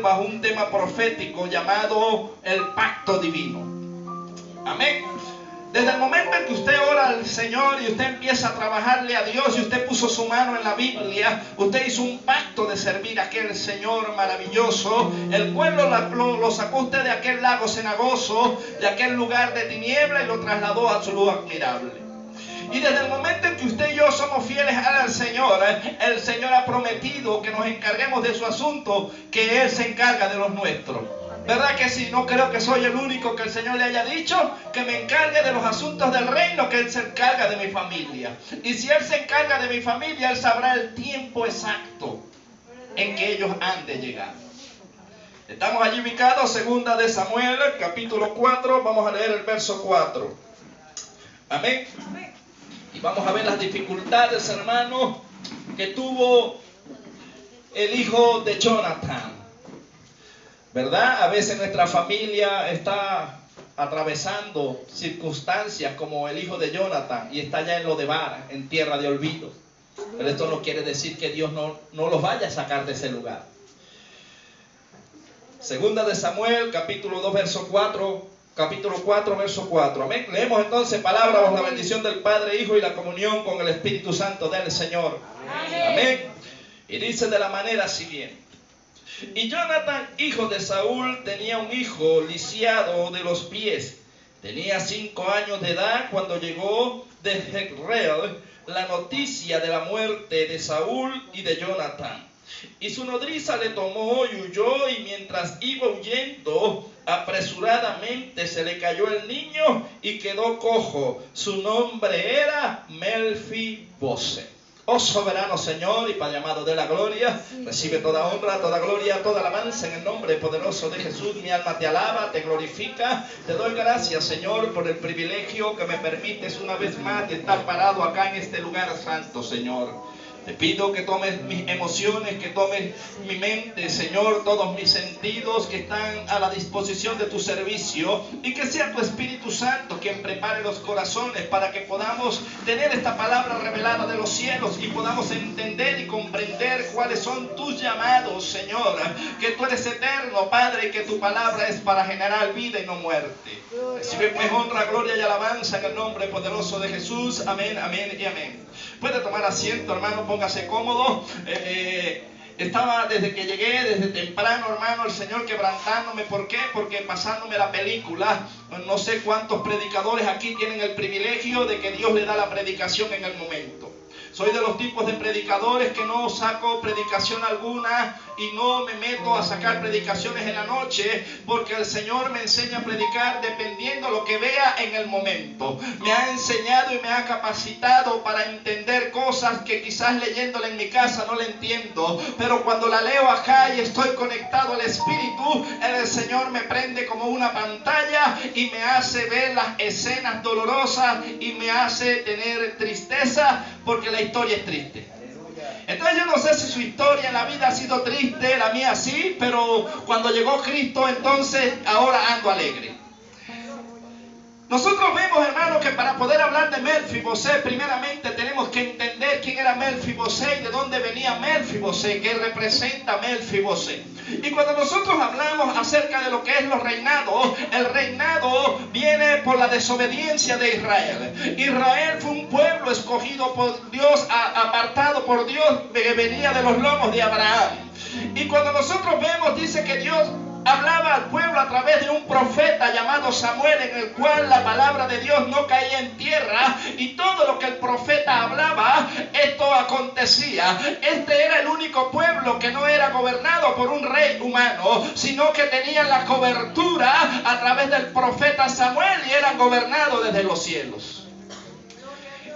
bajo un tema profético llamado el pacto divino. Amén. Desde el momento en que usted ora al Señor y usted empieza a trabajarle a Dios y usted puso su mano en la Biblia, usted hizo un pacto de servir a aquel Señor maravilloso, el cual lo sacó usted de aquel lago cenagoso, de aquel lugar de tiniebla, y lo trasladó a su luz admirable. Y desde el momento en que usted y yo somos fieles al Señor, el Señor ha prometido que nos encarguemos de su asunto, que Él se encarga de los nuestros. ¿Verdad que sí? No creo que soy el único que el Señor le haya dicho que me encargue de los asuntos del reino, que Él se encarga de mi familia. Y si Él se encarga de mi familia, Él sabrá el tiempo exacto en que ellos han de llegar. Estamos allí ubicados, segunda de Samuel, capítulo 4, vamos a leer el verso 4. Amén. Y vamos a ver las dificultades, hermanos, que tuvo el hijo de Jonathan. ¿Verdad? A veces nuestra familia está atravesando circunstancias como el hijo de Jonathan y está ya en Lodebar, en tierra de olvido. Pero esto no quiere decir que Dios no los vaya a sacar de ese lugar. Segunda de Samuel, capítulo 2, verso 4. Capítulo 4, verso 4. Amén. Leemos entonces palabra bajo la bendición del Padre, Hijo y la comunión con el Espíritu Santo del Señor. Amén. Y dice de la manera siguiente: y Jonathan, hijo de Saúl, tenía un hijo lisiado de los pies. Tenía 5 años de edad cuando llegó de Jezreel la noticia de la muerte de Saúl y de Jonathan. Y su nodriza le tomó y huyó, y mientras iba huyendo, apresuradamente se le cayó el niño y quedó cojo. Su nombre era Melfibosé. Oh soberano Señor y Padre amado de la gloria, recibe toda honra, toda gloria, toda alabanza en el nombre poderoso de Jesús. Mi alma te alaba, te glorifica. Te doy gracias, Señor, por el privilegio que me permites una vez más de estar parado acá en este lugar santo, Señor. Te pido que tomes mis emociones, que tomes mi mente, Señor, todos mis sentidos que están a la disposición de tu servicio, y que sea tu Espíritu Santo quien prepare los corazones para que podamos tener esta palabra revelada de los cielos y podamos entender y comprender cuáles son tus llamados, Señor, que tú eres eterno, Padre, y que tu palabra es para generar vida y no muerte. Recibe pues honra, gloria y alabanza en el nombre poderoso de Jesús. Amén, amén y amén. Puede tomar asiento, hermano, póngase cómodo. Estaba desde que llegué, desde temprano, hermano, el Señor quebrantándome. ¿Por qué? Porque pasándome la película. No sé cuántos predicadores aquí tienen el privilegio de que Dios le da la predicación en el momento. Soy de los tipos de predicadores que no saco predicación alguna y no me meto a sacar predicaciones en la noche, porque el Señor me enseña a predicar dependiendo lo que vea en el momento. Me ha enseñado y me ha capacitado para entender cosas que quizás leyéndola en mi casa no la entiendo, pero cuando la leo acá y estoy conectado al Espíritu, el Señor me prende como una pantalla y me hace ver las escenas dolorosas y me hace tener tristeza, porque la historia es triste. Entonces yo no sé si su historia en la vida ha sido triste, la mía sí, pero cuando llegó Cristo, entonces ahora ando alegre. Nosotros vemos, hermanos, que para poder hablar de Melfibosé, primeramente tenemos que entender quién era Melfibosé y de dónde venía Melfibosé, qué representa Melfibosé. Y cuando nosotros hablamos acerca de lo que es los reinados, el reinado viene por la desobediencia de Israel. Israel fue un pueblo escogido por Dios, apartado por Dios, que venía de los lomos de Abraham. Y cuando nosotros vemos, dice que Dios hablaba al pueblo a través de un profeta llamado Samuel, en el cual la palabra de Dios no caía en tierra, y todo lo que el profeta hablaba, esto acontecía. Este era el único pueblo que no era gobernado por un rey humano, sino que tenía la cobertura a través del profeta Samuel y eran gobernados desde los cielos.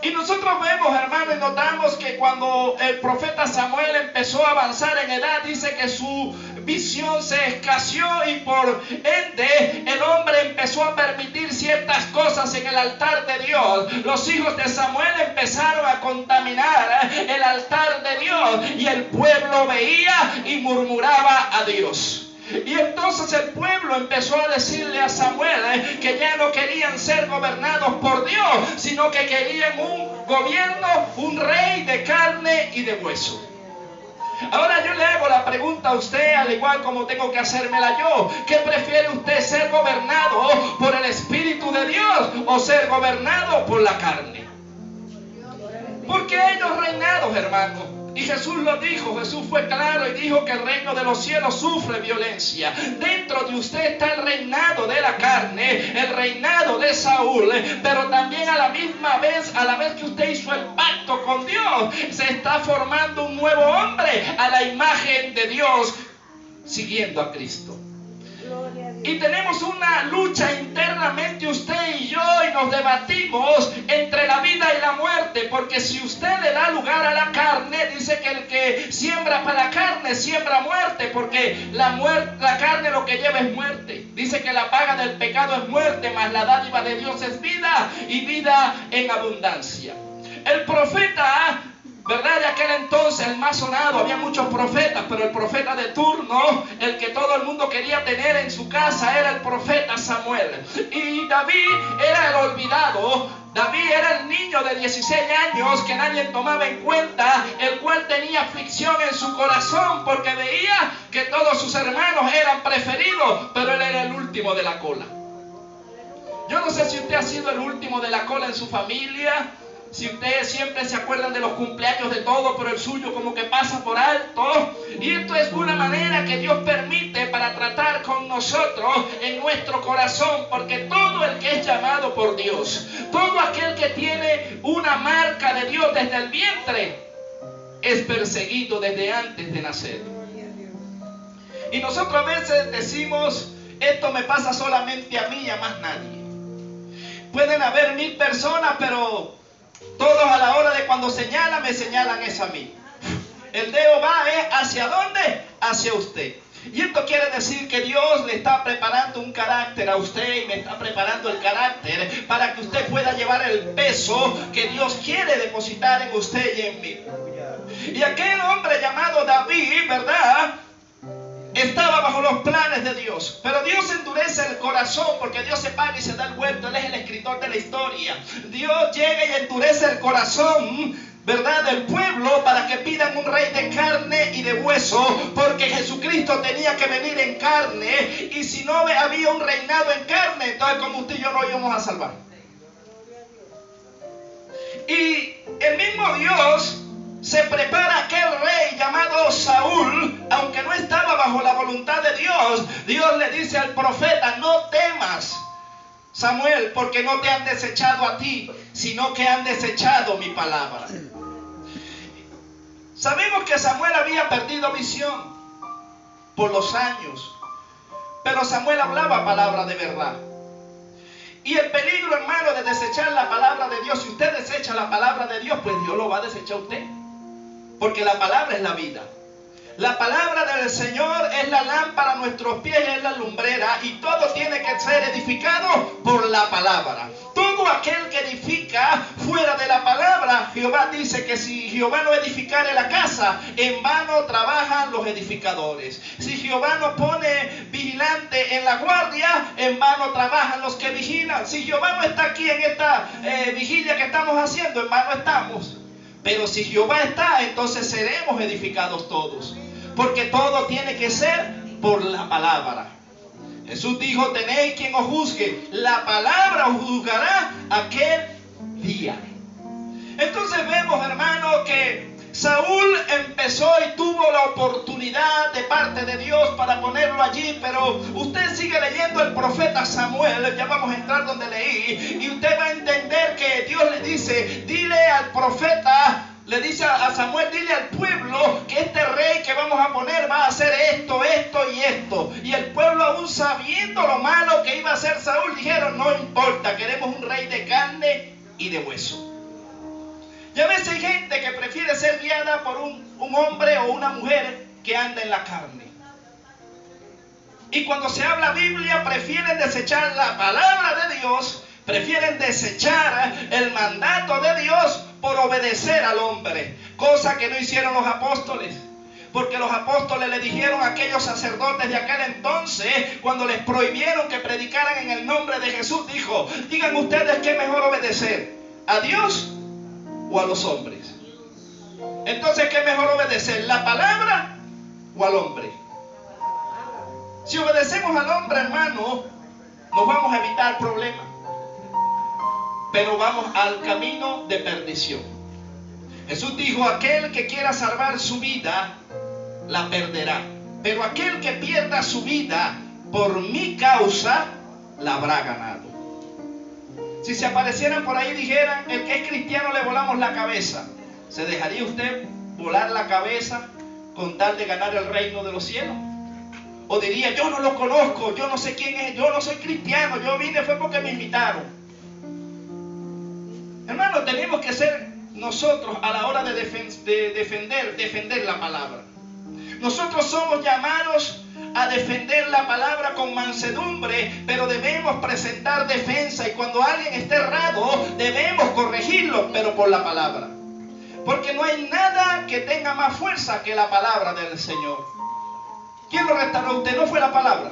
Y nosotros vemos, hermanos, y notamos que cuando el profeta Samuel empezó a avanzar en edad, dice que su visión se escaseó y por ende el hombre empezó a permitir ciertas cosas en el altar de Dios. Los hijos de Samuel empezaron a contaminar el altar de Dios y el pueblo veía y murmuraba a Dios. Y entonces el pueblo empezó a decirle a Samuel que ya no querían ser gobernados por Dios, sino que querían un gobierno, un rey de carne y de hueso. Ahora yo le hago la pregunta a usted, al igual como tengo que hacérmela yo. ¿Qué prefiere usted, ser gobernado por el Espíritu de Dios o ser gobernado por la carne? Porque ellos reinados, hermano. Y Jesús lo dijo, Jesús fue claro y dijo que el reino de los cielos sufre violencia. Dentro de usted está el reinado de la carne, el reinado de Saúl, pero también a la misma vez, a la vez que usted hizo el pacto con Dios, se está formando un nuevo hombre a la imagen de Dios, siguiendo a Cristo. Y tenemos una lucha internamente usted y yo, y nos debatimos entre la vida y la muerte, porque si usted le da lugar a la carne, dice que el que siembra para la carne siembra muerte, porque la carne lo que lleva es muerte. Dice que la paga del pecado es muerte, mas la dádiva de Dios es vida, y vida en abundancia. El profeta, ¿verdad? De aquel entonces, el más sonado, había muchos profetas, pero el profeta de turno, el que todo el mundo quería tener en su casa, era el profeta Samuel. Y David era el olvidado. David era el niño de 16 años que nadie tomaba en cuenta, el cual tenía aflicción en su corazón porque veía que todos sus hermanos eran preferidos, pero él era el último de la cola. Yo no sé si usted ha sido el último de la cola en su familia. Si ustedes siempre se acuerdan de los cumpleaños de todo, pero el suyo como que pasa por alto. Y esto es una manera que Dios permite para tratar con nosotros en nuestro corazón. Porque todo el que es llamado por Dios, todo aquel que tiene una marca de Dios desde el vientre, es perseguido desde antes de nacer. Y nosotros a veces decimos, esto me pasa solamente a mí y a más nadie. Pueden haber 1000 personas, pero todos a la hora de cuando señalan, me señalan es a mí. El dedo va ¿hacia dónde? Hacia usted. Y esto quiere decir que Dios le está preparando un carácter a usted y me está preparando el carácter para que usted pueda llevar el peso que Dios quiere depositar en usted y en mí. Y aquel hombre llamado David, ¿verdad?, estaba bajo los planes de Dios, pero Dios endurece el corazón porque Dios se paga y se da el vuelto. Él es el escritor de la historia. Dios llega y endurece el corazón, ¿verdad?, del pueblo para que pidan un rey de carne y de hueso, porque Jesucristo tenía que venir en carne, y si no había un reinado en carne, entonces como usted y yo no íbamos a salvar. Y el mismo Dios se prepara aquel rey llamado Saúl, aunque no estaba bajo la voluntad de Dios. Dios le dice al profeta, no temas, Samuel, porque no te han desechado a ti, sino que han desechado mi palabra. Sabemos que Samuel había perdido visión por los años, pero Samuel hablaba palabra de verdad. Y el peligro, hermano, de desechar la palabra de Dios, si usted desecha la palabra de Dios, pues Dios lo va a desechar a usted. Porque la palabra es la vida. La palabra del Señor es la lámpara a nuestros pies, es la lumbrera, y todo tiene que ser edificado por la palabra. Todo aquel que edifica fuera de la palabra, Jehová dice que si Jehová no edificare la casa, en vano trabajan los edificadores. Si Jehová no pone vigilante en la guardia, en vano trabajan los que vigilan. Si Jehová no está aquí en esta vigilia que estamos haciendo, en vano estamos. Pero si Jehová está, entonces seremos edificados todos. Porque todo tiene que ser por la palabra. Jesús dijo, tenéis quien os juzgue. La palabra os juzgará aquel día. Entonces vemos, hermano, que Saúl empezó y tuvo la oportunidad de parte de Dios para ponerlo allí, pero usted sigue leyendo el profeta Samuel, ya vamos a entrar donde leí, y usted va a entender que Dios le dice, dile al profeta, le dice a Samuel, dile al pueblo que este rey que vamos a poner va a hacer esto, esto y esto. Y el pueblo, aún sabiendo lo malo que iba a hacer Saúl, dijeron, no importa, queremos un rey de carne y de hueso. Y a veces hay gente que prefiere ser guiada por un hombre o una mujer que anda en la carne. Y cuando se habla Biblia, prefieren desechar la palabra de Dios, prefieren desechar el mandato de Dios por obedecer al hombre, cosa que no hicieron los apóstoles. Porque los apóstoles le dijeron a aquellos sacerdotes de aquel entonces, cuando les prohibieron que predicaran en el nombre de Jesús, dijo, digan ustedes qué mejor obedecer, ¿a Dios o a los hombres? Entonces, ¿qué es mejor obedecer? ¿La palabra o al hombre? Si obedecemos al hombre, hermano, nos vamos a evitar problemas, pero vamos al camino de perdición. Jesús dijo: aquel que quiera salvar su vida, la perderá. Pero aquel que pierda su vida por mi causa, la habrá ganado. Si se aparecieran por ahí y dijeran: el que es cristiano le volamos la cabeza, ¿se dejaría usted volar la cabeza con tal de ganar el reino de los cielos? O diría: yo no lo conozco, yo no sé quién es, yo no soy cristiano, yo vine fue porque me invitaron. Hermano, tenemos que ser nosotros a la hora de defender la palabra. Nosotros somos llamados a defender la palabra con mansedumbre, pero debemos presentar defensa, y cuando alguien esté errado debemos corregirlo, pero por la palabra, porque no hay nada que tenga más fuerza que la palabra del Señor. ¿Quién lo restauró a usted? ¿No fue la palabra?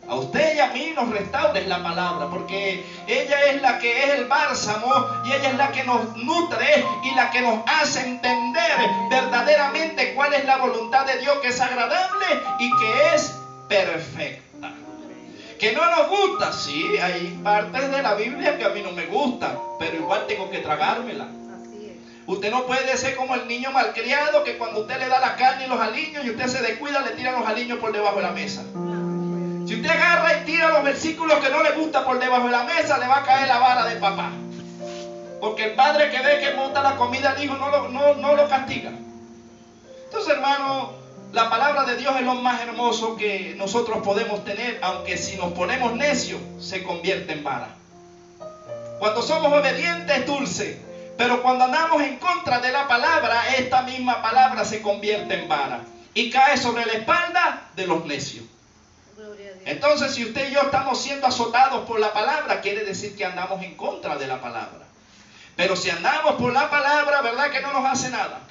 A usted y a mí nos restaura la palabra, porque ella es la que es el bálsamo, y ella es la que nos nutre y la que nos hace entender verdaderamente cuál es la voluntad de Dios, que es agradable y que es perfecta. Que no nos gusta, sí, hay partes de la Biblia que a mí no me gustan, pero igual tengo que tragármela. Usted no puede ser como el niño malcriado, que cuando usted le da la carne y los aliños y usted se descuida, le tira los aliños por debajo de la mesa. Si usted agarra y tira los versículos que no le gusta por debajo de la mesa, le va a caer la vara de papá. Porque el padre que ve que monta la comida al hijo no lo castiga. Entonces, hermano, la palabra de Dios es lo más hermoso que nosotros podemos tener, aunque si nos ponemos necios, se convierte en vara. Cuando somos obedientes es dulce, pero cuando andamos en contra de la palabra, esta misma palabra se convierte en vara y cae sobre la espalda de los necios. Entonces, si usted y yo estamos siendo azotados por la palabra, quiere decir que andamos en contra de la palabra. Pero si andamos por la palabra, ¿verdad que no nos hace nada?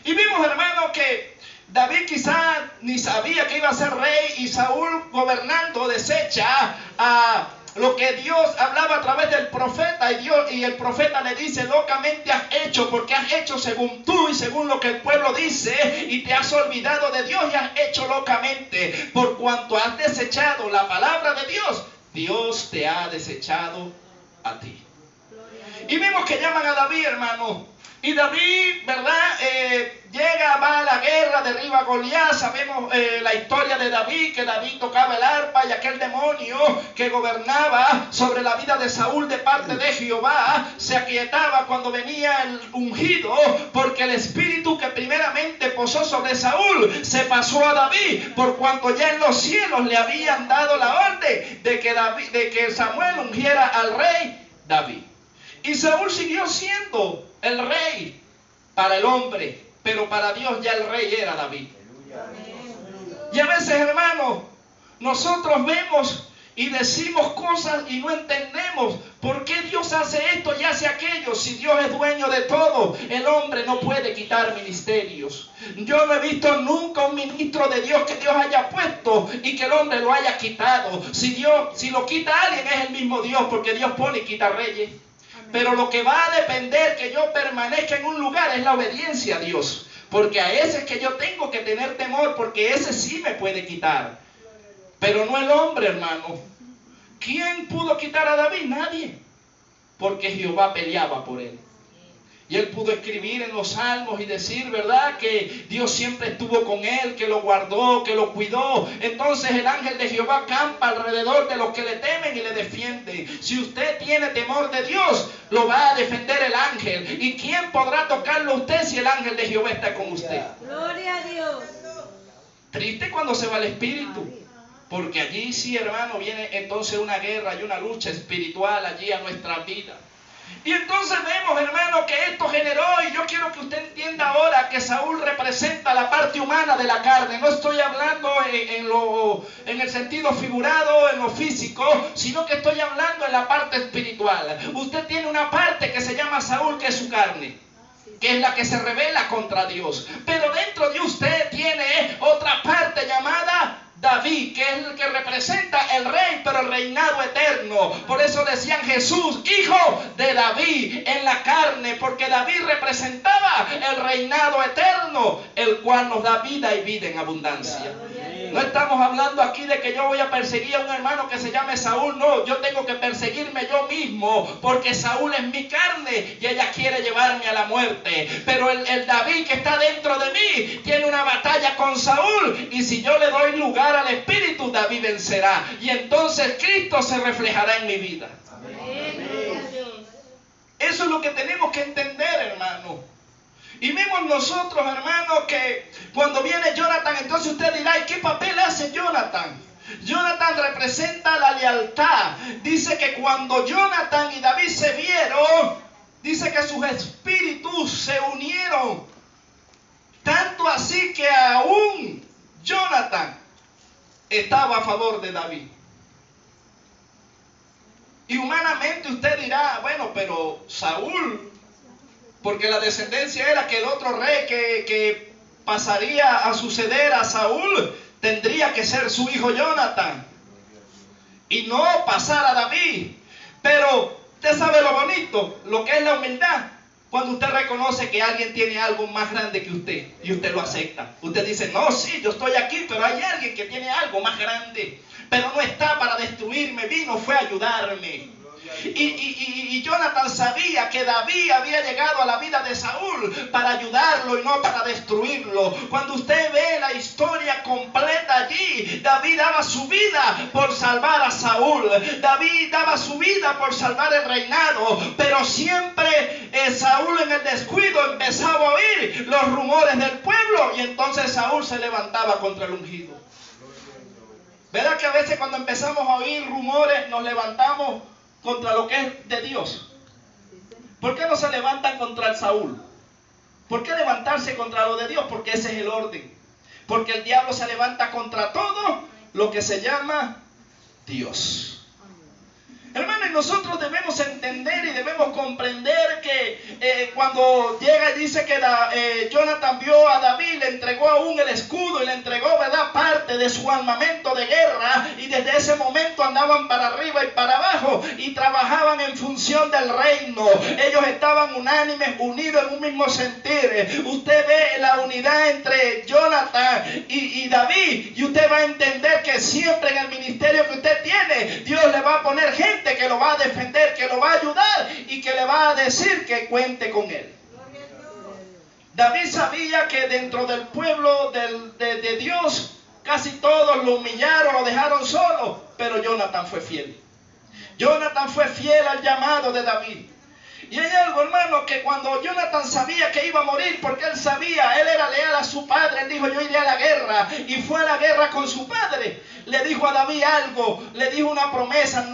Y vimos, hermano, que David quizá ni sabía que iba a ser rey, y Saúl gobernando desecha a lo que Dios hablaba a través del profeta, y el profeta le dice: locamente has hecho, porque has hecho según tú y según lo que el pueblo dice, y te has olvidado de Dios y has hecho locamente. Por cuanto has desechado la palabra de Dios, Dios te ha desechado a ti. Y vemos que llaman a David, hermano. Y David, ¿verdad? Va a la guerra, derriba a Goliat. Sabemos la historia de David, que David tocaba el arpa, y aquel demonio que gobernaba sobre la vida de Saúl de parte de Jehová se aquietaba cuando venía el ungido, porque el espíritu que primeramente posó sobre Saúl se pasó a David, por cuanto ya en los cielos le habían dado la orden de que Samuel ungiera al rey David. Y Saúl siguió siendo el rey para el hombre, pero para Dios ya el rey era David. Y a veces, hermanos, nosotros vemos y decimos cosas y no entendemos por qué Dios hace esto y hace aquello. Si Dios es dueño de todo, el hombre no puede quitar ministerios. Yo no he visto nunca un ministro de Dios que Dios haya puesto y que el hombre lo haya quitado. Si lo quita alguien, es el mismo Dios, porque Dios pone y quita reyes. Pero lo que va a depender que yo permanezca en un lugar es la obediencia a Dios. Porque a ese es que yo tengo que tener temor, porque ese sí me puede quitar. Pero no el hombre, hermano. ¿Quién pudo quitar a David? Nadie. Porque Jehová peleaba por él. Y él pudo escribir en los salmos y decir, ¿verdad?, que Dios siempre estuvo con él, que lo guardó, que lo cuidó. Entonces el ángel de Jehová campa alrededor de los que le temen y le defienden. Si usted tiene temor de Dios, lo va a defender el ángel. ¿Y quién podrá tocarlo a usted si el ángel de Jehová está con usted? Gloria a Dios. Triste cuando se va el espíritu, porque allí sí, hermano, viene entonces una guerra y una lucha espiritual allí a nuestra vida. Y entonces vemos, hermano, que esto generó, y yo quiero que usted entienda ahora que Saúl representa la parte humana de la carne. No estoy hablando en el sentido figurado, en lo físico, sino que estoy hablando en la parte espiritual. Usted tiene una parte que se llama Saúl, que es su carne, que es la que se rebela contra Dios. Pero dentro de usted tiene otra parte llamada David, que es el que representa el rey, pero el reinado eterno. Por eso decían Jesús, hijo de David en la carne, porque David representaba el reinado eterno, el cual nos da vida y vida en abundancia. No estamos hablando aquí de que yo voy a perseguir a un hermano que se llame Saúl. No, yo tengo que perseguirme yo mismo, porque Saúl es mi carne y ella quiere llevarme a la muerte. Pero el David que está dentro de mí tiene una batalla con Saúl, y si yo le doy lugar al Espíritu, David vencerá, y entonces Cristo se reflejará en mi vida. Amén. Eso es lo que tenemos que entender, hermano. Y vemos nosotros, hermanos, que cuando viene Jonathan, entonces usted dirá, ¿y qué papel hace Jonathan? Jonathan representa la lealtad. Dice que cuando Jonathan y David se vieron, dice que sus espíritus se unieron. Tanto así que aún Jonathan estaba a favor de David. Y humanamente usted dirá, bueno, pero Saúl, porque la descendencia era que el otro rey que pasaría a suceder a Saúl tendría que ser su hijo Jonathan y no pasar a David. Pero usted sabe lo bonito, lo que es la humildad. Cuando usted reconoce que alguien tiene algo más grande que usted y usted lo acepta. Usted dice, no, sí, yo estoy aquí, pero hay alguien que tiene algo más grande. Pero no está para destruirme, vino, fue a ayudarme. Y Jonathan sabía que David había llegado a la vida de Saúl para ayudarlo y no para destruirlo. Cuando usted ve la historia completa allí, David daba su vida por salvar a Saúl. David daba su vida por salvar el reinado. Pero siempre Saúl en el descuido empezaba a oír los rumores del pueblo, y entonces Saúl se levantaba contra el ungido. ¿Verdad que a veces cuando empezamos a oír rumores nos levantamos contra lo que es de Dios? ¿Por qué no se levantan contra el Saúl? ¿Por qué levantarse contra lo de Dios? Porque ese es el orden. Porque el diablo se levanta contra todo lo que se llama Dios. Hermanos, nosotros debemos entender y debemos comprender que cuando llega y dice que Jonathan vio a David, le entregó aún el escudo y le entregó, ¿verdad?, parte de su armamento de guerra, y desde ese momento andaban para arriba y para abajo y trabajaban en función del reino. Ellos estaban unánimes, unidos en un mismo sentir. Usted ve la unidad entre Jonathan y David, y usted va a entender que siempre en el ministerio que usted tiene, Dios le va a poner gente que lo va a defender, que lo va a ayudar y que le va a decir que cuente con él. David sabía que dentro del pueblo de Dios casi todos lo humillaron, lo dejaron solo, pero Jonathan fue fiel. Jonathan fue fiel al llamado de David. Y hay algo, hermano, que cuando Jonathan sabía que iba a morir, porque él sabía, él era leal a su padre, él dijo, yo iré a la guerra, y fue a la guerra con su padre. Le dijo a David algo, le dijo una promesa,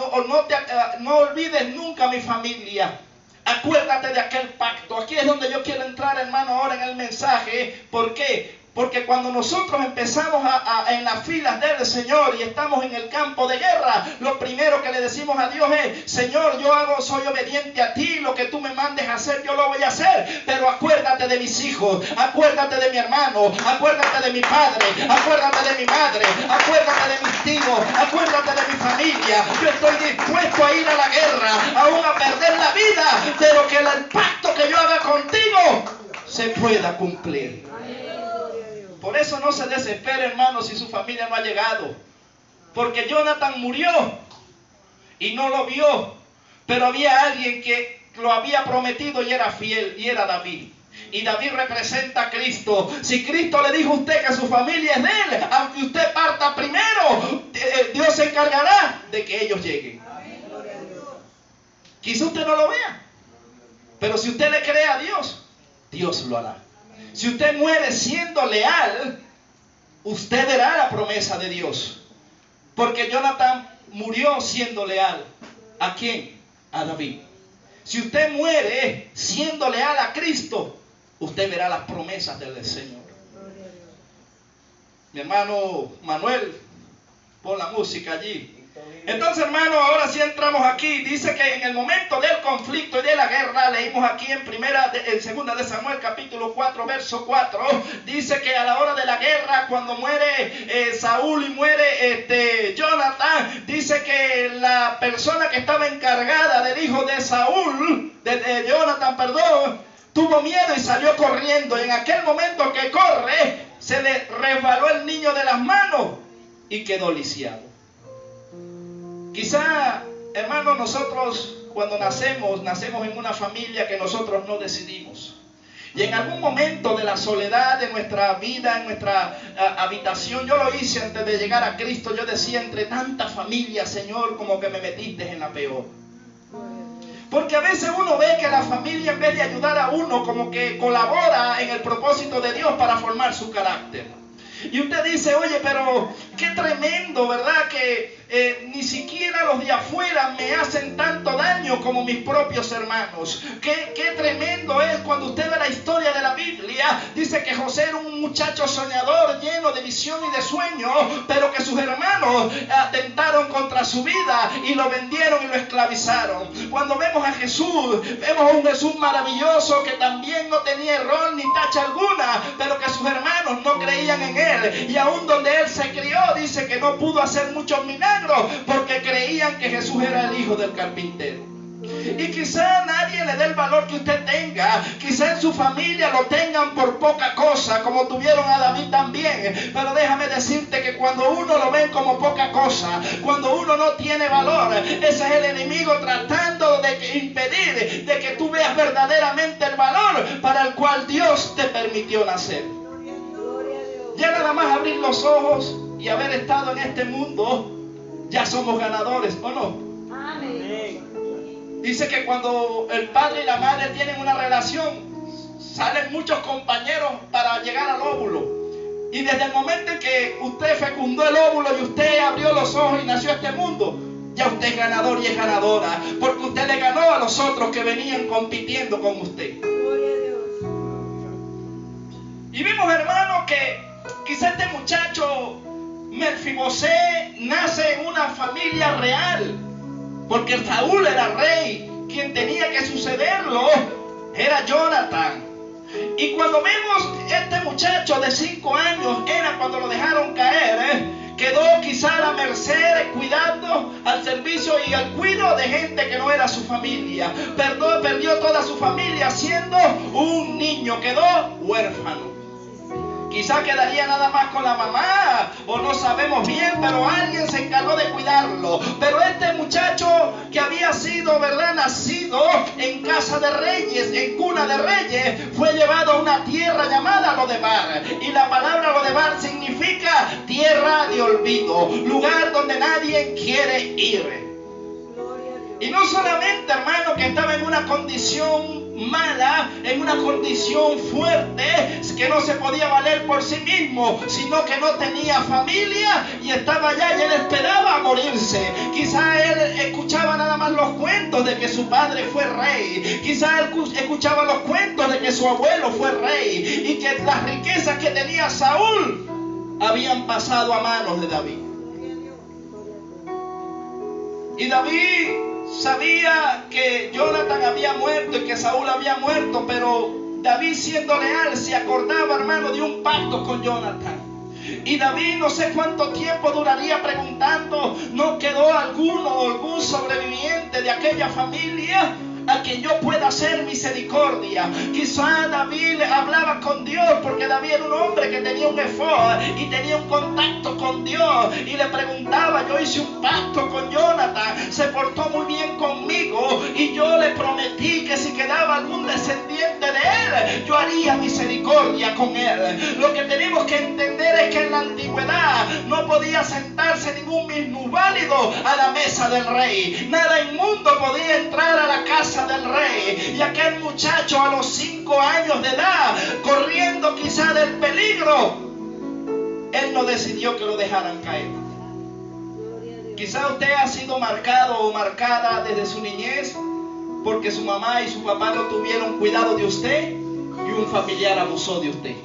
no olvides nunca a mi familia. Acuérdate de aquel pacto. Aquí es donde yo quiero entrar, hermano, ahora en el mensaje. ¿Por qué? Porque cuando nosotros empezamos en las filas del Señor y estamos en el campo de guerra, lo primero que le decimos a Dios es, Señor, soy obediente a ti, lo que tú me mandes a hacer, yo lo voy a hacer, pero acuérdate de mis hijos, acuérdate de mi hermano, acuérdate de mi padre, acuérdate de mi madre, acuérdate de mis tíos, acuérdate de mi familia. Yo estoy dispuesto a ir a la guerra, aún a perder la vida, pero que el pacto que yo haga contigo se pueda cumplir. Por eso no se desespere, hermano, si su familia no ha llegado. Porque Jonathan murió y no lo vio. Pero había alguien que lo había prometido y era fiel, y era David. Y David representa a Cristo. Si Cristo le dijo a usted que su familia es de él, aunque usted parta primero, Dios se encargará de que ellos lleguen. Quizá usted no lo vea, pero si usted le cree a Dios, Dios lo hará. Si usted muere siendo leal, usted verá la promesa de Dios. Porque Jonathan murió siendo leal. ¿A quién? A David. Si usted muere siendo leal a Cristo, usted verá las promesas del Señor. Mi hermano Manuel, pon la música allí. Entonces, hermano, ahora sí entramos aquí. Dice que en el momento del conflicto y de la guerra, leímos aquí en segunda de Samuel capítulo 4, verso 4, dice que a la hora de la guerra, cuando muere Saúl y muere Jonathan, dice que la persona que estaba encargada del hijo de Saúl, de Jonathan, perdón, tuvo miedo y salió corriendo. Y en aquel momento que corre, se le resbaló el niño de las manos y quedó lisiado. Quizá, hermanos, nosotros cuando nacemos en una familia que nosotros no decidimos. Y en algún momento de la soledad de nuestra vida, en nuestra habitación, yo lo hice antes de llegar a Cristo. Yo decía, entre tanta familia, Señor, como que me metiste en la peor. Porque a veces uno ve que la familia, en vez de ayudar a uno, como que colabora en el propósito de Dios para formar su carácter. Y usted dice, oye, pero qué tremendo, ¿verdad? Que ni siquiera los de afuera me hacen tanto daño como mis propios hermanos. Qué tremendo es cuando usted ve la historia de la Biblia. Dice que José era un muchacho soñador, lleno de visión y de sueño, pero que sus hermanos atentaron contra su vida y lo vendieron y lo esclavizaron. Cuando vemos a Jesús, vemos a un Jesús maravilloso que también no tenía error ni tacha alguna, pero que sus hermanos no creían en él. Y aún donde él se crió, dice que no pudo hacer muchos milagros porque creían que Jesús era el hijo del carpintero. Y quizá nadie le dé el valor que usted tenga. Quizá en su familia lo tengan por poca cosa, como tuvieron a David también. Pero déjame decirte que cuando uno lo ven como poca cosa, cuando uno no tiene valor, ese es el enemigo tratando de impedir de que tú veas verdaderamente el valor para el cual Dios te permitió nacer. Ya nada más abrir los ojos y haber estado en este mundo, ya somos ganadores, ¿o no? Amén. Dice que cuando el padre y la madre tienen una relación, salen muchos compañeros para llegar al óvulo. Y desde el momento en que usted fecundó el óvulo y usted abrió los ojos y nació a este mundo, ya usted es ganador y es ganadora, porque usted le ganó a los otros que venían compitiendo con usted. Gloria a Dios. Y vimos, hermano, que quizá este muchacho Mefibosé nace en una familia real, porque Saúl era rey, quien tenía que sucederlo era Jonathan. Y cuando vemos este muchacho de 5 años, era cuando lo dejaron caer, quedó quizá a la merced, cuidando al servicio y al cuidado de gente que no era su familia. Perdió toda su familia siendo un niño, quedó huérfano. Quizá quedaría nada más con la mamá, o no sabemos bien, pero alguien se encargó de cuidarlo. Pero este muchacho que había sido, ¿verdad?, nacido en casa de reyes, en cuna de reyes, fue llevado a una tierra llamada Lodebar. Y la palabra Lodebar significa tierra de olvido, lugar donde nadie quiere ir. Y no solamente, hermano, que estaba en una condición mala, en una condición fuerte, que no se podía valer por sí mismo, sino que no tenía familia y estaba allá y él esperaba morirse. Quizá él escuchaba nada más los cuentos de que su padre fue rey. Quizá él escuchaba los cuentos de que su abuelo fue rey y que las riquezas que tenía Saúl habían pasado a manos de David. Y David sabía que Jonathan había muerto y que Saúl había muerto, pero David, siendo leal, se acordaba, hermano, de un pacto con Jonathan. Y David no sé cuánto tiempo duraría preguntando, ¿no quedó algún sobreviviente de aquella familia a quien yo pueda hacer misericordia? Quizá David hablaba con Dios, porque David era un hombre que tenía un efod y tenía un contacto con Dios, y le preguntaba, yo hice un pacto con Jonathan, se portó muy bien conmigo y yo le prometí que si quedaba algún descendiente de él, yo haría misericordia con él. Lo que tenemos que entender es que en la antigüedad no podía sentarse ningún minusválido a la mesa del rey, nada inmundo podía entrar a la casa del rey. Y aquel muchacho a los 5 años de edad, corriendo quizá del peligro, él no decidió que lo dejaran caer. Quizá usted ha sido marcado o marcada desde su niñez porque su mamá y su papá no tuvieron cuidado de usted y un familiar abusó de usted.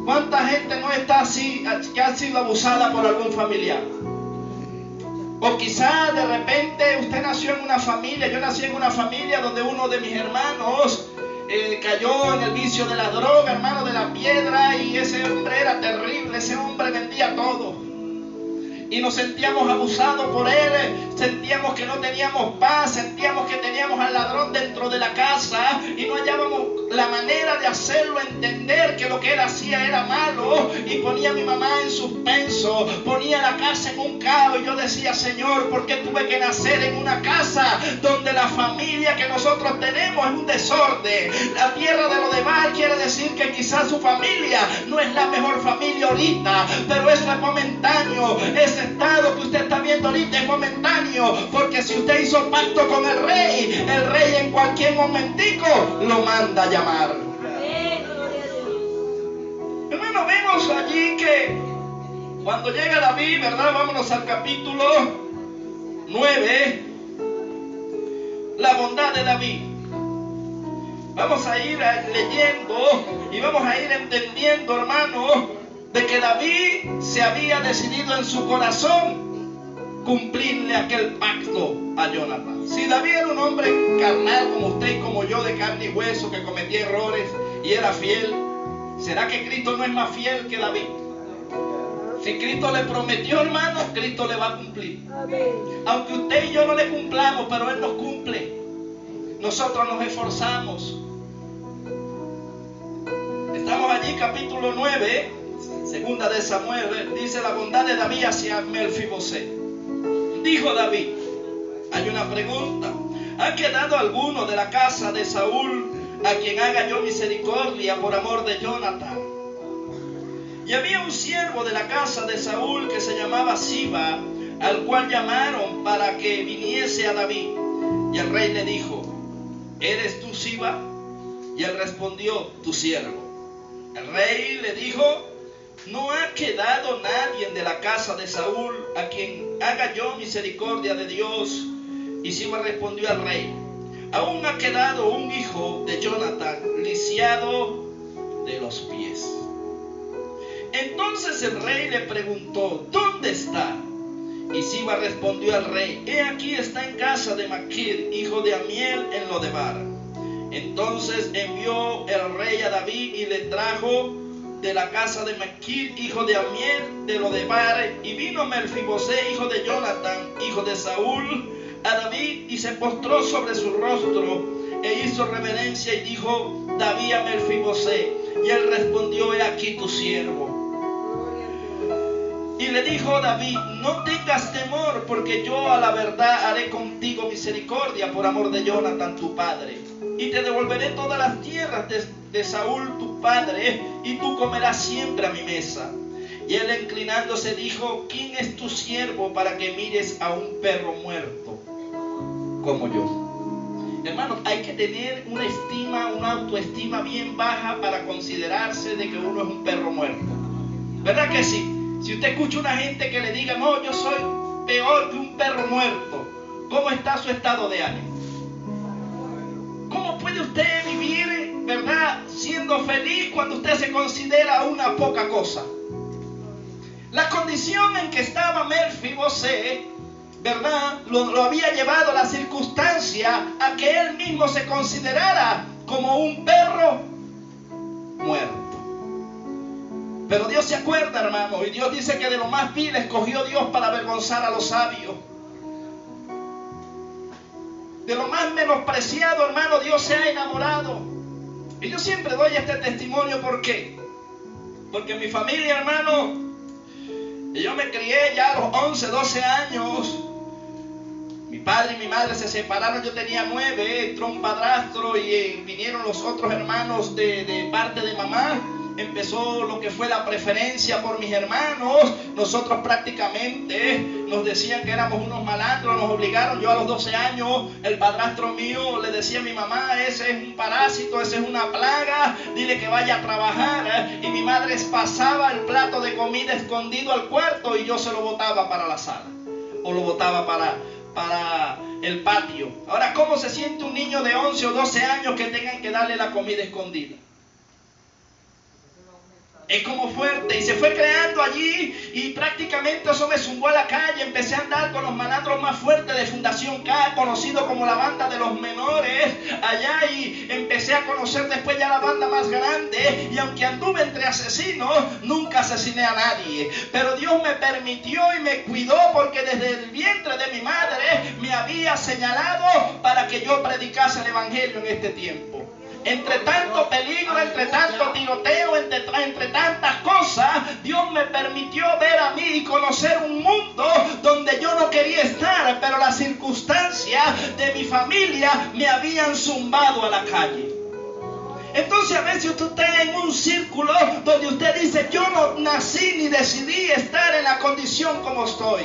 ¿Cuánta gente no está así, que ha sido abusada por algún familiar? O quizá de repente usted nació en una familia. Yo nací en una familia donde uno de mis hermanos cayó en el vicio de la droga, hermano, de la piedra, y ese hombre era terrible. Ese hombre vendía todo. Y nos sentíamos abusados por él, sentíamos que no teníamos paz, sentíamos que teníamos al ladrón dentro de la casa y no hallábamos la manera de hacerlo entender que lo que él hacía era malo, y ponía a mi mamá en suspenso, ponía la casa en un caos. Y yo decía: Señor, ¿por qué tuve que nacer en una casa donde la familia que nosotros tenemos es un desorden? La tierra de Lodebar quiere decir que quizás su familia no es la mejor familia ahorita, pero eso es momentáneo. Ese estado que usted está viendo ahorita es momentáneo, porque si usted hizo pacto con el rey en cualquier momentico lo manda a llamar. Hermano, vemos allí que cuando llega David, ¿verdad? Vámonos al capítulo 9, la bondad de David. Vamos a ir leyendo y vamos a ir entendiendo, hermano, de que David se había decidido en su corazón cumplirle aquel pacto a Jonathan. Si David era un hombre carnal como usted y como yo, de carne y hueso, que cometía errores y era fiel, ¿será que Cristo no es más fiel que David? Si Cristo le prometió, hermano, Cristo le va a cumplir. Aunque usted y yo no le cumplamos, pero Él nos cumple. Nosotros nos esforzamos. Estamos allí, capítulo 9, segunda de Samuel, dice la bondad de David hacia Melfibosé. Dijo David, hay una pregunta: ¿ha quedado alguno de la casa de Saúl a quien haga yo misericordia por amor de Jonathan? Y había un siervo de la casa de Saúl que se llamaba Siba, al cual llamaron para que viniese a David. Y el rey le dijo: ¿eres tú Siba? Y él respondió: tu siervo. El rey le dijo: no ha quedado nadie de la casa de Saúl a quien haga yo misericordia de Dios. Y Siba respondió al rey: aún ha quedado un hijo de Jonathan, lisiado de los pies. Entonces el rey le preguntó: ¿dónde está? Y Siba respondió al rey: he aquí está en casa de Maquir, hijo de Amiel, en Lodebar. Entonces envió el rey a David y le trajo de la casa de Maquir, hijo de Amiel, de Lodebar. Y vino Melfibosé, hijo de Jonathan, hijo de Saúl, a David, y se postró sobre su rostro e hizo reverencia, y dijo David a Melfibosé. Y él respondió: he aquí tu siervo. Y le dijo David: no tengas temor, porque yo a la verdad haré contigo misericordia por amor de Jonathan tu padre, y te devolveré todas las tierras de Saúl tu padre, y tú comerás siempre a mi mesa. Y él, inclinándose, dijo: ¿quién es tu siervo para que mires a un perro muerto como yo? Hermanos, hay que tener una autoestima bien baja para considerarse de que uno es un perro muerto. ¿Verdad que sí? Si usted escucha a una gente que le diga: no, yo soy peor que un perro muerto, ¿cómo está su estado de ánimo? ¿Cómo puede usted vivir, verdad, siendo feliz cuando usted se considera una poca cosa? La condición en que estaba Melfibosé, verdad, lo había llevado la circunstancia a que él mismo se considerara como un perro muerto. Pero Dios se acuerda, hermano, y Dios dice que de lo más vil escogió Dios para avergonzar a los sabios. De lo más menospreciado, hermano, Dios se ha enamorado. Y yo siempre doy este testimonio. ¿Por qué? Porque mi familia, hermano, yo me crié ya a los 11, 12 años. Mi padre y mi madre se separaron, yo tenía 9, entró un padrastro y vinieron los otros hermanos de parte de mamá. Empezó lo que fue la preferencia por mis hermanos. Nosotros prácticamente nos decían que éramos unos malandros, nos obligaron. Yo a los 12 años, el padrastro mío le decía a mi mamá: ese es un parásito, ese es una plaga, dile que vaya a trabajar. Y mi madre pasaba el plato de comida escondido al cuarto y yo se lo botaba para la sala o lo botaba para el patio. Ahora, ¿cómo se siente un niño de 11 o 12 años que tengan que darle la comida escondida? Es como fuerte, y se fue creando allí, y prácticamente eso me zumbó a la calle. Empecé a andar con los malandros más fuertes de Fundación K, conocido como la banda de los menores allá, y empecé a conocer después ya la banda más grande. Y aunque anduve entre asesinos, nunca asesiné a nadie, pero Dios me permitió y me cuidó, porque desde el vientre de mi madre me había señalado para que yo predicase el evangelio en este tiempo. Entre tanto peligro, entre tanto tiroteo, entre tantas cosas, Dios me permitió ver a mí y conocer un mundo donde yo no quería estar, pero las circunstancias de mi familia me habían zumbado a la calle. Entonces a veces usted está en un círculo donde usted dice: yo no nací ni decidí estar en la condición como estoy.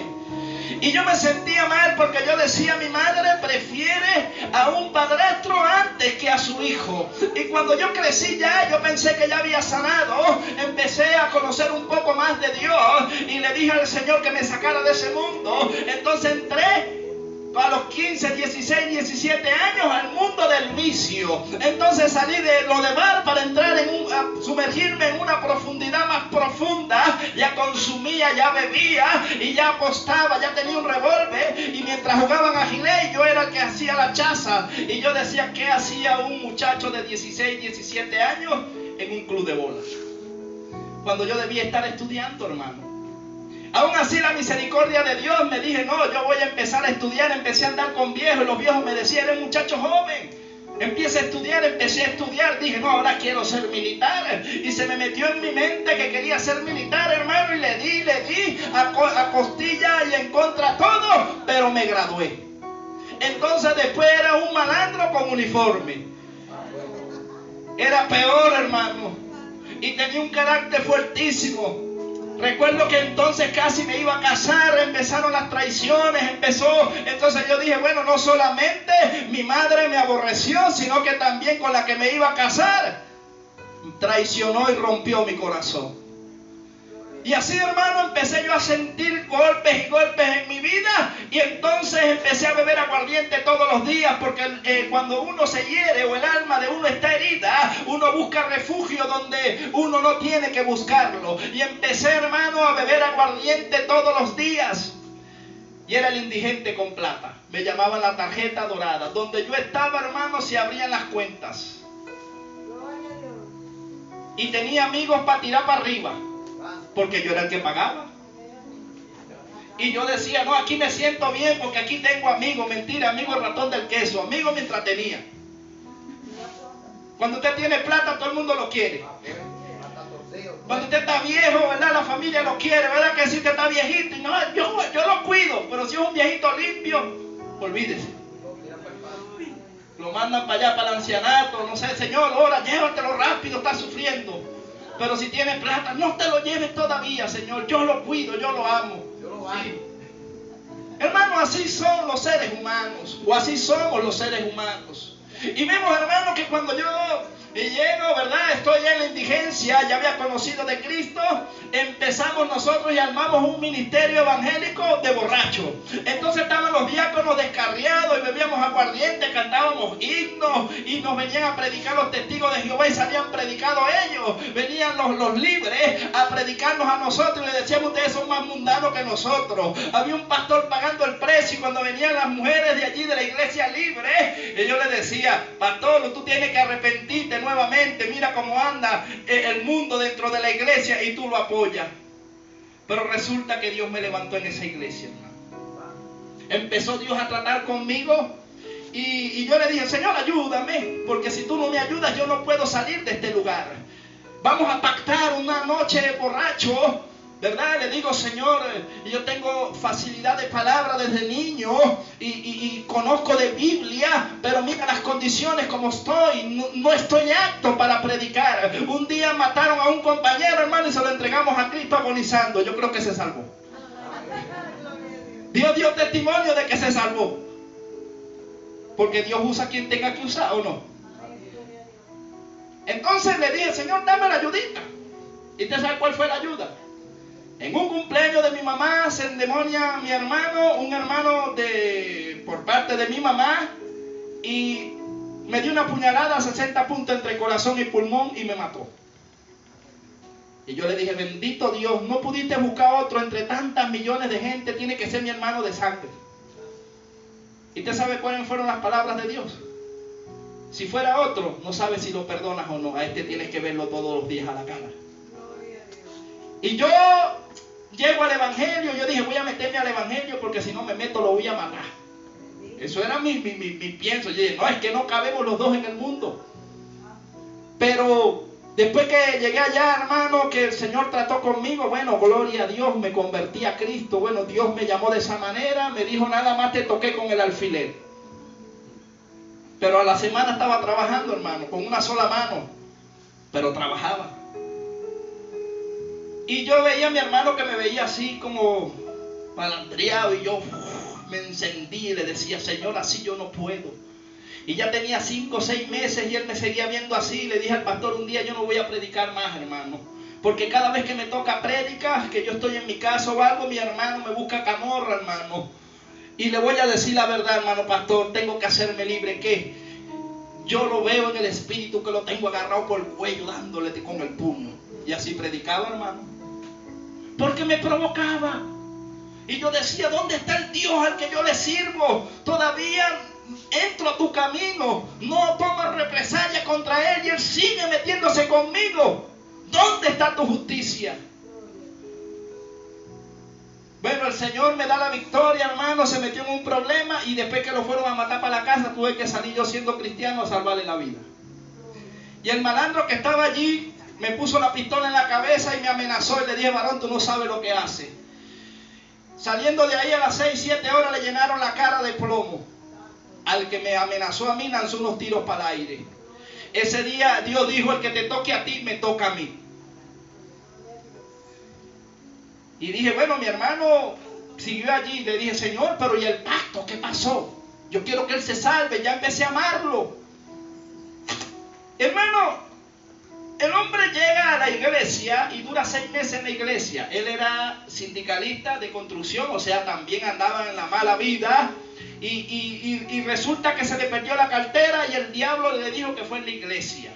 Y yo me sentía mal, porque yo decía: mi madre prefiere a un padrastro antes que a su hijo. Y cuando yo crecí ya, yo pensé que ya había sanado. Empecé a conocer un poco más de Dios y le dije al Señor que me sacara de ese mundo. Entonces entré a los 15, 16, 17 años al mundo del vicio. Entonces salí de lo de bar para entrar a sumergirme en una profundidad más profunda. Ya consumía, ya bebía y ya apostaba, ya tenía un revólver. Y mientras jugaban a gilet, yo era el que hacía la chaza. Y yo decía: ¿qué hacía un muchacho de 16, 17 años en un club de bolas? Cuando yo debía estar estudiando, hermano. Aún así, la misericordia de Dios, me dije: no, yo voy a empezar a estudiar. Empecé a andar con viejos, y los viejos me decían: eres muchacho joven, empieza a estudiar. Empecé a estudiar, dije: no, ahora quiero ser militar. Y se me metió en mi mente que quería ser militar, hermano, y le di a costilla y en contra todo, pero me gradué. Entonces después era un malandro con uniforme. Era peor, hermano, y tenía un carácter fuertísimo. Recuerdo que entonces casi me iba a casar, empezaron las traiciones, entonces yo dije: bueno, no solamente mi madre me aborreció, sino que también con la que me iba a casar traicionó y rompió mi corazón. Y así, hermano, empecé yo a sentir golpes y golpes en mi vida. Y entonces empecé a beber aguardiente todos los días, porque cuando uno se hiere o el alma de uno está herida, uno busca refugio donde uno no tiene que buscarlo. Y empecé, hermano, a beber aguardiente todos los días. Y era el indigente con plata. Me llamaban la tarjeta dorada. Donde yo estaba, hermano, se abrían las cuentas. Y tenía amigos para tirar para arriba, porque yo era el que pagaba. Y yo decía: no, aquí me siento bien, porque aquí tengo amigos. Mentira, amigo el ratón del queso. Amigo me entretenía. Cuando usted tiene plata, todo el mundo lo quiere. Cuando usted está viejo, ¿verdad? La familia lo quiere, ¿verdad? Que si usted está viejito, y no, yo lo cuido. Pero si es un viejito limpio, olvídese. Lo mandan para allá, para el ancianato. No sé: señor, ahora llévatelo rápido, está sufriendo. Pero si tiene plata, no te lo lleves todavía, Señor. Yo lo cuido, yo lo amo. Sí. Hermano, así son los seres humanos, o así somos los seres humanos. Y vemos, hermano, que cuando yo llego, ¿verdad? Estoy en la indigencia, ya había conocido de Cristo. Empezamos nosotros y armamos un ministerio evangélico de borrachos. Entonces estaban los diáconos descarriados y bebíamos aguardiente, cantábamos himnos y nos venían a predicar los testigos de Jehová, y salían predicados ellos. Venían los libres a predicarnos a nosotros y le decíamos: ustedes son más mundanos que nosotros. Había un pastor pagando el precio, y cuando venían las mujeres de allí de la iglesia libre, yo le decía: pastor, tú tienes que arrepentirte nuevamente. Mira cómo anda el mundo dentro de la iglesia y tú lo apoyas. Pero resulta que Dios me levantó en esa iglesia, hermano. Empezó Dios a tratar conmigo y yo le dije: Señor, ayúdame, porque si tú no me ayudas, yo no puedo salir de este lugar. Vamos a pactar una noche borracho, ¿verdad? Le digo: Señor, yo tengo facilidad de palabra desde niño y conozco de Biblia, pero mira las condiciones como estoy, no estoy apto para predicar. Un día mataron a un compañero, hermano, y se lo entregamos a Cristo agonizando. Yo creo que se salvó. Dios dio testimonio de que se salvó, porque Dios usa a quien tenga que usar, ¿o no? Entonces le dije: Señor, dame la ayudita. ¿Y usted sabe cuál fue la ayuda? En un cumpleaños de mi mamá se endemonia mi hermano, un hermano por parte de mi mamá, y me dio una puñalada a 60 puntos entre corazón y pulmón y me mató. Y yo le dije, bendito Dios, no pudiste buscar otro entre tantas millones de gente, tiene que ser mi hermano de sangre. ¿Y usted sabe cuáles fueron las palabras de Dios? Si fuera otro, no sabes si lo perdonas o no. A este tienes que verlo todos los días a la cara. Y yo llego al evangelio, yo dije, voy a meterme al evangelio porque si no me meto lo voy a matar. Eso era mi pienso. Yo dije, no, es que no cabemos los dos en el mundo. Pero después que llegué allá, hermano, que el Señor trató conmigo, bueno, gloria a Dios, me convertí a Cristo. Bueno, Dios me llamó de esa manera, me dijo, nada más te toqué con el alfiler. Pero a la semana estaba trabajando, hermano, con una sola mano, pero trabajaba. Y yo veía a mi hermano que me veía así como palandreado, y yo me encendí y le decía, Señor, así yo no puedo. Y ya tenía 5 o 6 meses y él me seguía viendo así. Le dije al pastor un día, yo no voy a predicar más, hermano, porque cada vez que me toca prédica, que yo estoy en mi casa o algo, mi hermano me busca camorra, hermano. Y le voy a decir la verdad, hermano pastor, tengo que hacerme libre. ¿Qué? Yo lo veo en el espíritu que lo tengo agarrado por el cuello, dándole con el puño. Y así predicaba, hermano, porque me provocaba. Y yo decía, ¿dónde está el Dios al que yo le sirvo? Todavía entro a tu camino, no tomo represalia contra él y él sigue metiéndose conmigo. ¿Dónde está tu justicia? Bueno, el Señor me da la victoria, hermano. Se metió en un problema y después que lo fueron a matar para la casa, tuve que salir yo siendo cristiano a salvarle la vida. Y el malandro que estaba allí me puso la pistola en la cabeza y me amenazó y le dije, varón, tú no sabes lo que hace. Saliendo de ahí a las 6, 7 horas le llenaron la cara de plomo. Al que me amenazó a mí lanzó unos tiros para el aire. Ese día Dios dijo, el que te toque a ti, me toca a mí. Y dije, bueno, mi hermano siguió allí. Le dije, Señor, pero ¿y el pacto? ¿Qué pasó? Yo quiero que él se salve. Ya empecé a amarlo. Hermano, el hombre llega a la iglesia y dura 6 meses en la iglesia. Él era sindicalista de construcción, o sea, también andaba en la mala vida. Y resulta que se le perdió la cartera y el diablo le dijo que fue en la iglesia.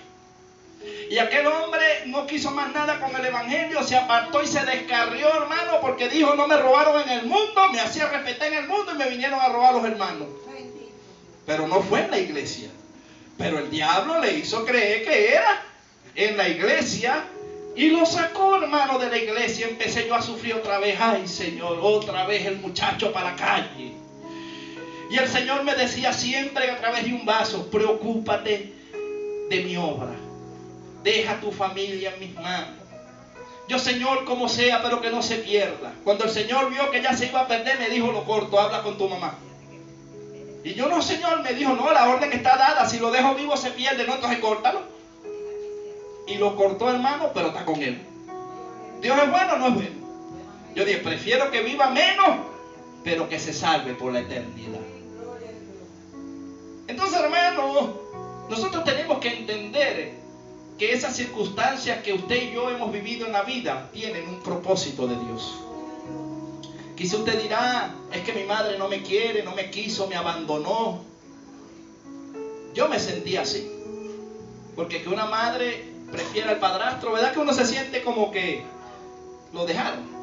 Y aquel hombre no quiso más nada con el evangelio, se apartó y se descarrió, hermano, porque dijo, no me robaron en el mundo, me hacía respetar en el mundo y me vinieron a robar los hermanos. Pero no fue en la iglesia. Pero el diablo le hizo creer que era en la iglesia y lo sacó, hermano, de la iglesia. Empecé yo a sufrir otra vez. Ay, Señor, otra vez el muchacho para la calle. Y el Señor me decía siempre a través de un vaso, preocúpate de mi obra. Deja tu familia en mis manos. Yo, Señor, como sea, pero que no se pierda. Cuando el Señor vio que ya se iba a perder, me dijo, lo corto, habla con tu mamá. Y yo, no, Señor, me dijo, no, la orden está dada, si lo dejo vivo se pierde, no, entonces córtalo. Y lo cortó, hermano, pero está con él. ¿Dios es bueno o no es bueno? Yo dije, prefiero que viva menos, pero que se salve por la eternidad. Entonces, hermano, nosotros tenemos que entender que esas circunstancias que usted y yo hemos vivido en la vida tienen un propósito de Dios. Quizá usted dirá, es que mi madre no me quiere, no me quiso, me abandonó. Yo me sentí así, porque que una madre prefiera al padrastro, ¿verdad que uno se siente como que lo dejaron?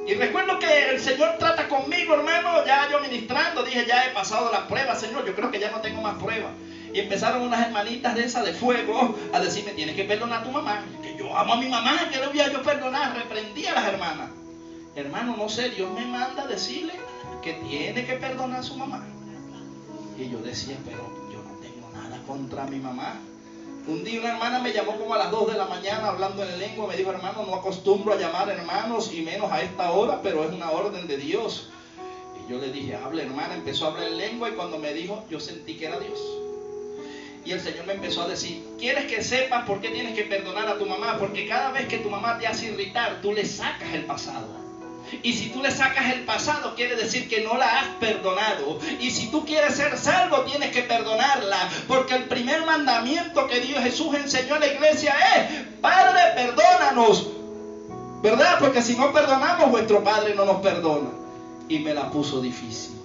Y recuerdo que el Señor trata conmigo, hermano, ya yo ministrando, dije, ya he pasado la prueba, Señor, yo creo que ya no tengo más pruebas. Y empezaron unas hermanitas de esas de fuego a decirme, tienes que perdonar a tu mamá, que yo amo a mi mamá, que le voy a yo perdonar. Reprendí a las hermanas. Hermano, no sé, Dios me manda a decirle que tiene que perdonar a su mamá. Y yo decía, pero yo no tengo nada contra mi mamá. Un día una hermana me llamó como a las 2 de la mañana hablando en lengua. Me dijo, hermano, no acostumbro a llamar hermanos y menos a esta hora, pero es una orden de Dios. Y yo le dije, habla, hermana. Empezó a hablar en lengua y cuando me dijo, yo sentí que era Dios. Y el Señor me empezó a decir, ¿quieres que sepas por qué tienes que perdonar a tu mamá? Porque cada vez que tu mamá te hace irritar, tú le sacas el pasado. Y si tú le sacas el pasado, quiere decir que no la has perdonado. Y si tú quieres ser salvo, tienes que perdonarla. Porque el primer mandamiento que Dios Jesús enseñó a la iglesia es, Padre, perdónanos. ¿Verdad? Porque si no perdonamos, vuestro Padre no nos perdona. Y me la puso difícil.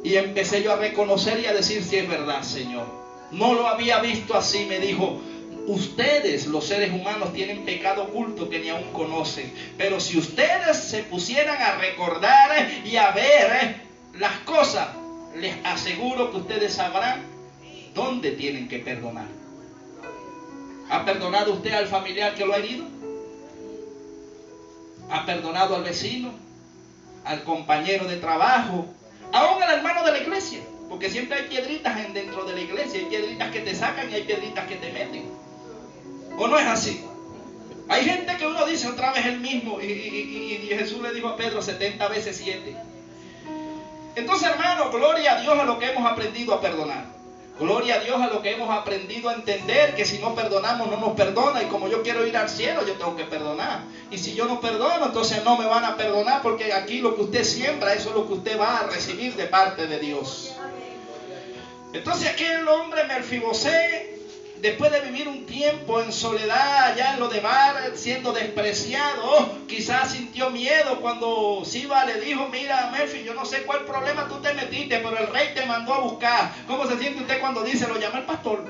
Y empecé yo a reconocer y a decir, si es verdad, Señor. No lo había visto así. Me dijo, Ustedes, los seres humanos, tienen pecado oculto que ni aún conocen. Pero si ustedes se pusieran a recordar y a ver las cosas, les aseguro que ustedes sabrán dónde tienen que perdonar. ¿Ha perdonado usted al familiar que lo ha herido? ¿Ha perdonado al vecino? ¿Al compañero de trabajo? ¿Aún al hermano de la iglesia? Porque siempre hay piedritas dentro de la iglesia. Hay piedritas que te sacan y hay piedritas que te meten. ¿O no es así? Hay gente que uno dice otra vez el mismo. Y Jesús le dijo a Pedro 70 veces 7. Entonces, hermano, gloria a Dios a lo que hemos aprendido a perdonar. Gloria a Dios a lo que hemos aprendido a entender, que si no perdonamos no nos perdona, y como yo quiero ir al cielo yo tengo que perdonar, y si yo no perdono entonces no me van a perdonar, porque aquí lo que usted siembra, eso es lo que usted va a recibir de parte de Dios. Entonces aquel hombre Mefibosé, después de vivir un tiempo en soledad allá en Lodebar, siendo despreciado, quizás sintió miedo cuando Siba le dijo: mira, Melfi, yo no sé cuál problema tú te metiste, pero el rey te mandó a buscar. ¿Cómo se siente usted cuando dice: lo llama el pastor?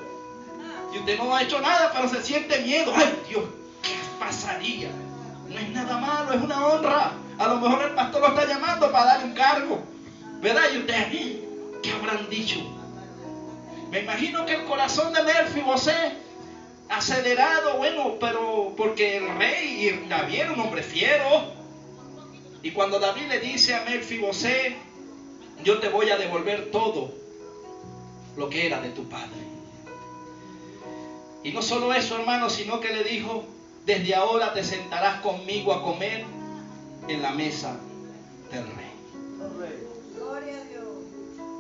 Y usted no ha hecho nada, pero se siente miedo. ¡Ay, Dios! ¿Qué pasaría? No es nada malo, es una honra. A lo mejor el pastor lo está llamando para darle un cargo, ¿verdad? Y usted, ¿qué habrán dicho? Me imagino que el corazón de Mefibosé acelerado, bueno, pero porque el rey y David era un hombre fiero. Y cuando David le dice a Mefibosé: yo te voy a devolver todo lo que era de tu padre. Y no solo eso, hermano, sino que le dijo: desde ahora te sentarás conmigo a comer en la mesa del rey.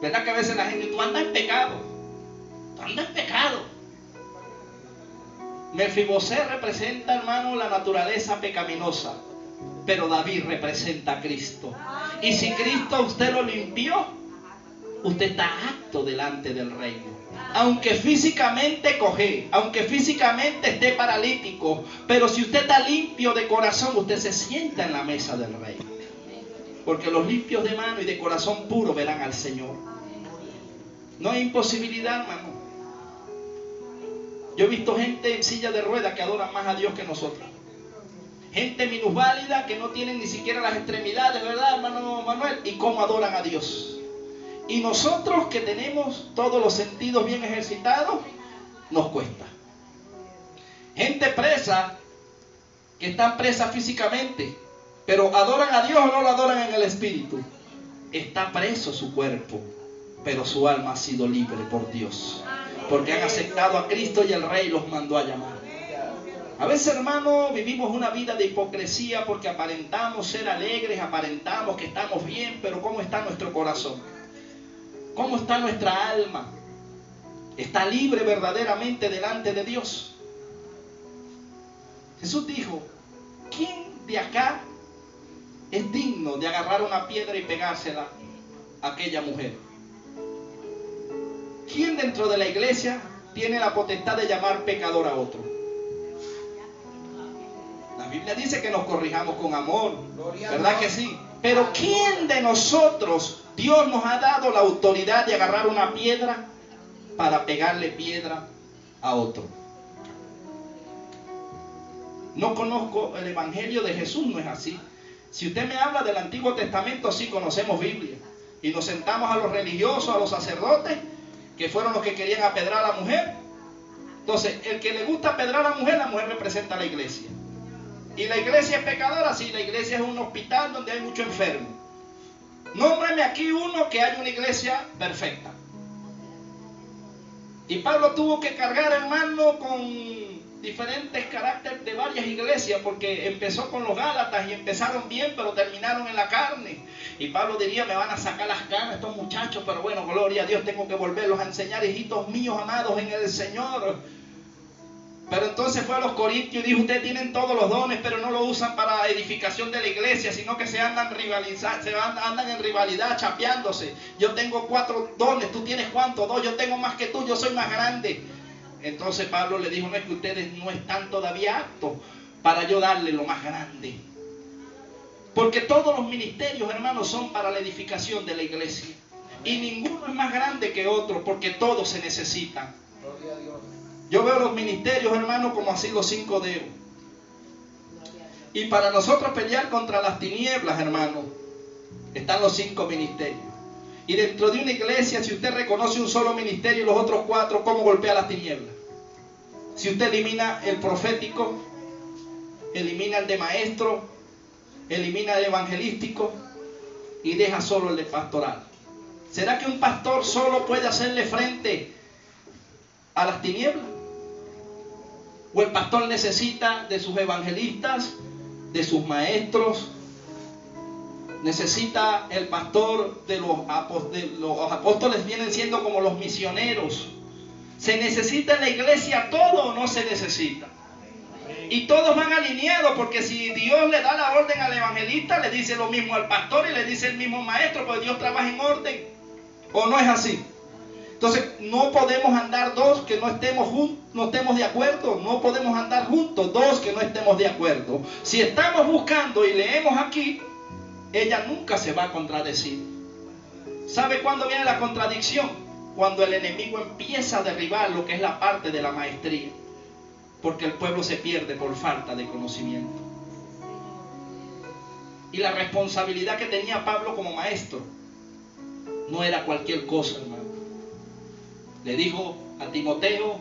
¿Verdad que a veces la gente, tú andas en pecado? Anda en pecado. Mefibosé representa, hermano, la naturaleza pecaminosa, pero David representa a Cristo. Y si Cristo a usted lo limpió, usted está apto delante del reino. Aunque físicamente coje, aunque físicamente esté paralítico, pero si usted está limpio de corazón, usted se sienta en la mesa del rey. Porque los limpios de mano y de corazón puro verán al Señor. No hay imposibilidad, hermano. Yo he visto gente en silla de ruedas que adoran más a Dios que nosotros. Gente minusválida que no tienen ni siquiera las extremidades, ¿verdad, hermano Manuel? Y cómo adoran a Dios. Y nosotros que tenemos todos los sentidos bien ejercitados, nos cuesta. Gente presa, que están presas físicamente, pero adoran a Dios o no lo adoran en el espíritu. Está preso su cuerpo, pero su alma ha sido libre por Dios. Porque han aceptado a Cristo y el Rey los mandó a llamar. A veces, hermano, vivimos una vida de hipocresía porque aparentamos ser alegres, aparentamos que estamos bien, pero ¿cómo está nuestro corazón? ¿Cómo está nuestra alma? ¿Está libre verdaderamente delante de Dios? Jesús dijo: ¿quién de acá es digno de agarrar una piedra y pegársela a aquella mujer? ¿Quién dentro de la iglesia tiene la potestad de llamar pecador a otro? La Biblia dice que nos corrijamos con amor, ¿verdad que sí? Pero ¿quién de nosotros Dios nos ha dado la autoridad de agarrar una piedra para pegarle piedra a otro? No conozco el evangelio de Jesús, no es así. Si usted me habla del Antiguo Testamento, sí conocemos Biblia. Y nos sentamos a los religiosos, a los sacerdotes, que fueron los que querían apedrar a la mujer. Entonces, el que le gusta apedrar a la mujer representa a la iglesia. ¿Y la iglesia es pecadora? Sí, la iglesia es un hospital donde hay mucho enfermo. Nómbrame aquí uno que haya una iglesia perfecta. Y Pablo tuvo que cargar, hermano, con diferentes caracteres de varias iglesias, porque empezó con los Gálatas y empezaron bien, pero terminaron en la carne. Y Pablo diría: me van a sacar las canas estos muchachos, pero bueno, gloria a Dios, tengo que volverlos a enseñar, hijitos míos amados en el Señor. Pero entonces fue a los Corintios y dijo: ustedes tienen todos los dones, pero no lo usan para edificación de la iglesia, sino que se andan en rivalidad, chapeándose. Yo tengo 4 dones, tú tienes ¿cuántos? 2, yo tengo más que tú, yo soy más grande. Entonces Pablo le dijo: no, es que ustedes no están todavía aptos para yo darle lo más grande. Porque todos los ministerios, hermanos, son para la edificación de la iglesia. Y ninguno es más grande que otro, porque todos se necesitan. Yo veo los ministerios, hermano, como así los 5 dedos. Y para nosotros pelear contra las tinieblas, hermano, están los 5 ministerios. Y dentro de una iglesia, si usted reconoce un solo ministerio y los otros 4, ¿cómo golpea las tinieblas? Si usted elimina el profético, elimina el de maestro, elimina el evangelístico y deja solo el de pastoral. ¿Será que un pastor solo puede hacerle frente a las tinieblas? ¿O el pastor necesita de sus evangelistas, de sus maestros? ¿Necesita el pastor de los apóstoles? Vienen siendo como los misioneros. ¿Se necesita en la iglesia todo o no se necesita? Y todos van alineados, porque si Dios le da la orden al evangelista, le dice lo mismo al pastor y le dice el mismo maestro, porque Dios trabaja en orden. ¿O no es así? Entonces no podemos andar dos que no estemos de acuerdo. No podemos andar juntos dos que no estemos de acuerdo. Si estamos buscando y leemos aquí, ella nunca se va a contradecir. ¿Sabe cuándo viene la contradicción? Cuando el enemigo empieza a derribar lo que es la parte de la maestría, porque el pueblo se pierde por falta de conocimiento. Y la responsabilidad que tenía Pablo como maestro no era cualquier cosa, hermano. Le dijo a Timoteo: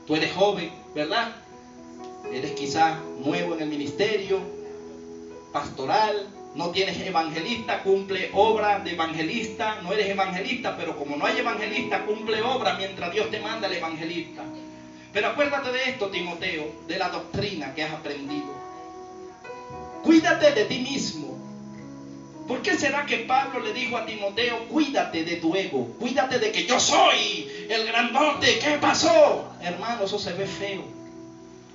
tú eres joven, ¿verdad? Eres quizás nuevo en el ministerio pastoral, no tienes evangelista, cumple obra de evangelista. No eres evangelista, pero como no hay evangelista, cumple obra mientras Dios te manda el evangelista. Pero acuérdate de esto, Timoteo, de la doctrina que has aprendido. Cuídate de ti mismo. ¿Por qué será que Pablo le dijo a Timoteo: cuídate de tu ego, cuídate de que yo soy el grandote? ¿Qué pasó? Hermano, eso se ve feo.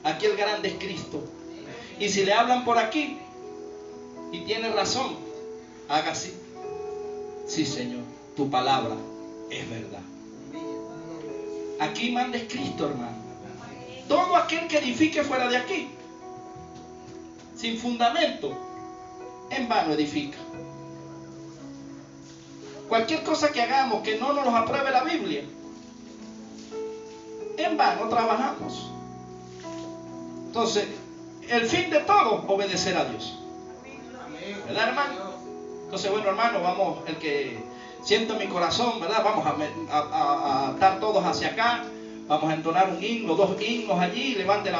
Aquí el grande es Cristo. Y si le hablan por aquí y tiene razón, haga así: sí, Señor, tu palabra es verdad. Aquí manda es Cristo, hermano. Todo aquel que edifique fuera de aquí, sin fundamento, en vano edifica. Cualquier cosa que hagamos que no nos los apruebe la Biblia, en vano trabajamos. Entonces, el fin de todo, obedecer a Dios. ¿Verdad, hermano? Entonces, bueno, hermano, vamos, el que siento en mi corazón, ¿verdad? Vamos a estar todos hacia acá. Vamos a entonar un himno, 2 himnos allí. Levante la